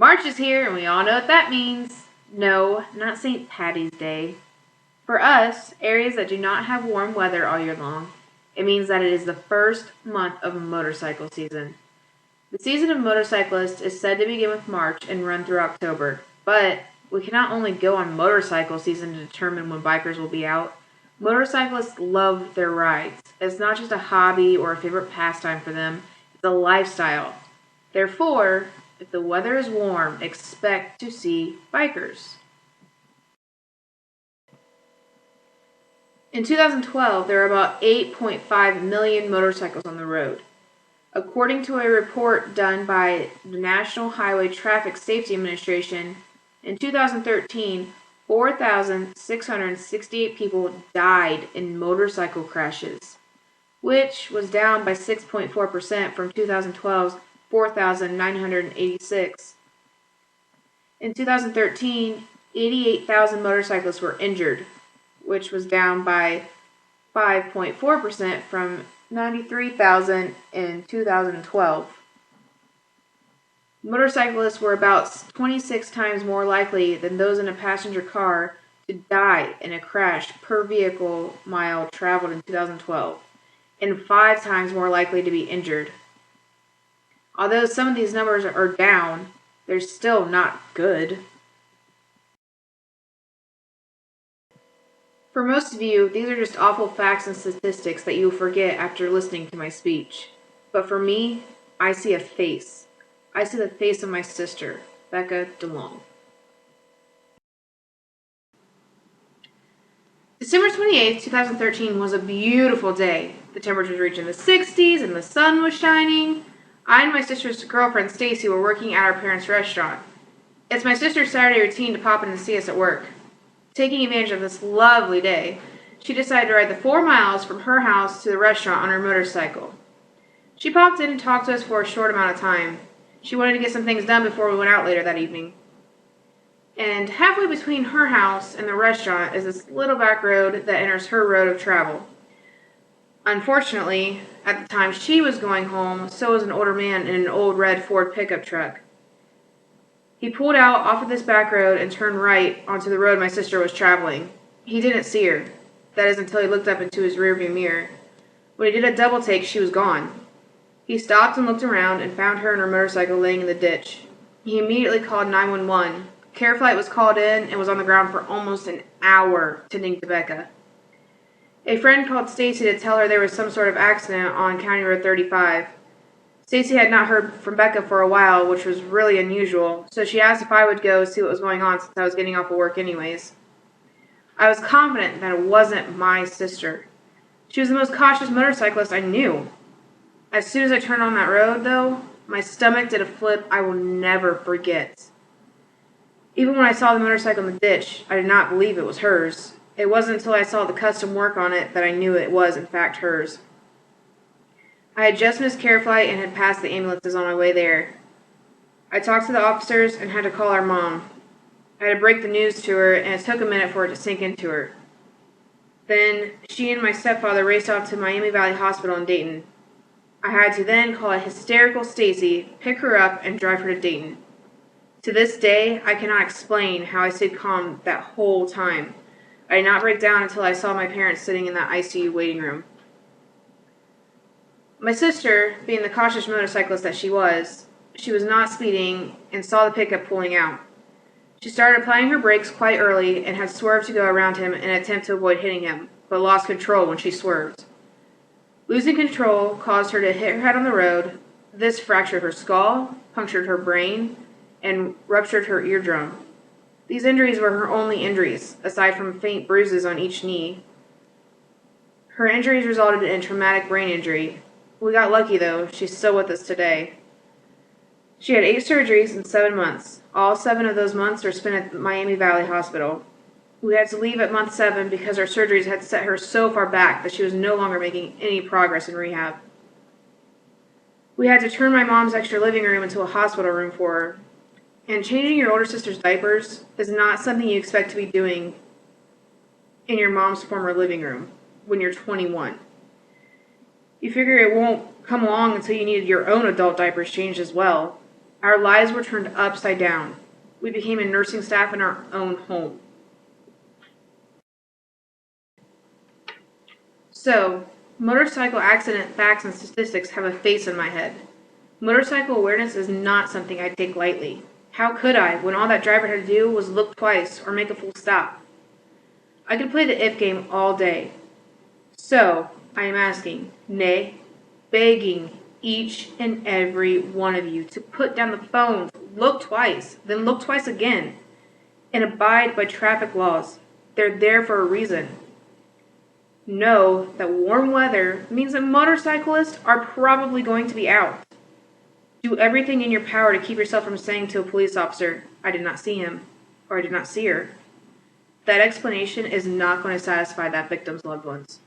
March is here, and we all know what that means. No, not St. Patty's Day. For us, areas that do not have warm weather all year long, it means that it is the first month of motorcycle season. The season of motorcyclists is said to begin with March and run through October, but we cannot only go on motorcycle season to determine when bikers will be out. Motorcyclists love their rides. It's not just a hobby or a favorite pastime for them, it's a lifestyle. Therefore, if the weather is warm, expect to see bikers. In 2012, there were about 8.5 million motorcycles on the road. According to a report done by the National Highway Traffic Safety Administration, in 2013, 4,668 people died in motorcycle crashes, which was down by 6.4% from 2012's 4,986. In 2013, 88,000 motorcyclists were injured, which was down by 5.4% from 93,000 in 2012. Motorcyclists were about 26 times more likely than those in a passenger car to die in a crash per vehicle mile traveled in 2012, and 5 times more likely to be injured. Although some of these numbers are down, they're still not good. For most of you, these are just awful facts and statistics that you will forget after listening to my speech. But for me, I see a face. I see the face of my sister, Becca DeLong. December 28th, 2013 was a beautiful day. The temperature was reaching the 60s and the sun was shining. I and my sister's girlfriend, Stacy, were working at our parents' restaurant. It's my sister's Saturday routine to pop in to see us at work. Taking advantage of this lovely day, she decided to ride the 4 miles from her house to the restaurant on her motorcycle. She popped in and talked to us for a short amount of time. She wanted to get some things done before we went out later that evening. And halfway between her house and the restaurant is this little back road that enters her road of travel. Unfortunately, at the time she was going home, so was an older man in an old red Ford pickup truck. He pulled out off of this back road and turned right onto the road my sister was traveling. He didn't see her. That is until he looked up into his rearview mirror. When he did a double take, she was gone. He stopped and looked around and found her and her motorcycle laying in the ditch. He immediately called 911. Care flight was called in and was on the ground for almost an hour tending to Becca. A friend called Stacy to tell her there was some sort of accident on County Road 35. Stacy had not heard from Becca for a while, which was really unusual, so she asked if I would go see what was going on since I was getting off of work anyways. I was confident that it wasn't my sister. She was the most cautious motorcyclist I knew. As soon as I turned on that road, though, my stomach did a flip I will never forget. Even when I saw the motorcycle in the ditch, I did not believe it was hers. It wasn't until I saw the custom work on it that I knew it was, in fact, hers. I had just missed care flight and had passed the ambulances on my way there. I talked to the officers and had to call our mom. I had to break the news to her, and it took a minute for it to sink into her. Then, she and my stepfather raced off to Miami Valley Hospital in Dayton. I had to then call a hysterical Stacy, pick her up, and drive her to Dayton. To this day, I cannot explain how I stayed calm that whole time. I did not break down until I saw my parents sitting in that ICU waiting room. My sister, being the cautious motorcyclist that she was not speeding and saw the pickup pulling out. She started applying her brakes quite early and had swerved to go around him in an attempt to avoid hitting him, but lost control when she swerved. Losing control caused her to hit her head on the road. This fractured her skull, punctured her brain, and ruptured her eardrum. These injuries were her only injuries, aside from faint bruises on each knee. Her injuries resulted in traumatic brain injury. We got lucky, though. She's still with us today. She had 8 surgeries in 7 months. All 7 of those months were spent at Miami Valley Hospital. We had to leave at month 7 because our surgeries had set her so far back that she was no longer making any progress in rehab. We had to turn my mom's extra living room into a hospital room for her. And changing your older sister's diapers is not something you expect to be doing in your mom's former living room when you're 21. You figure it won't come along until you need your own adult diapers changed as well. Our lives were turned upside down. We became a nursing staff in our own home. So, motorcycle accident facts and statistics have a face in my head. Motorcycle awareness is not something I take lightly. How could I, when all that driver had to do was look twice or make a full stop? I could play the if game all day. So, I am asking, nay, begging each and every one of you to put down the phones, look twice, then look twice again, and abide by traffic laws. They're there for a reason. Know that warm weather means that motorcyclists are probably going to be out. Do everything in your power to keep yourself from saying to a police officer, I did not see him, or I did not see her. That explanation is not going to satisfy that victim's loved ones.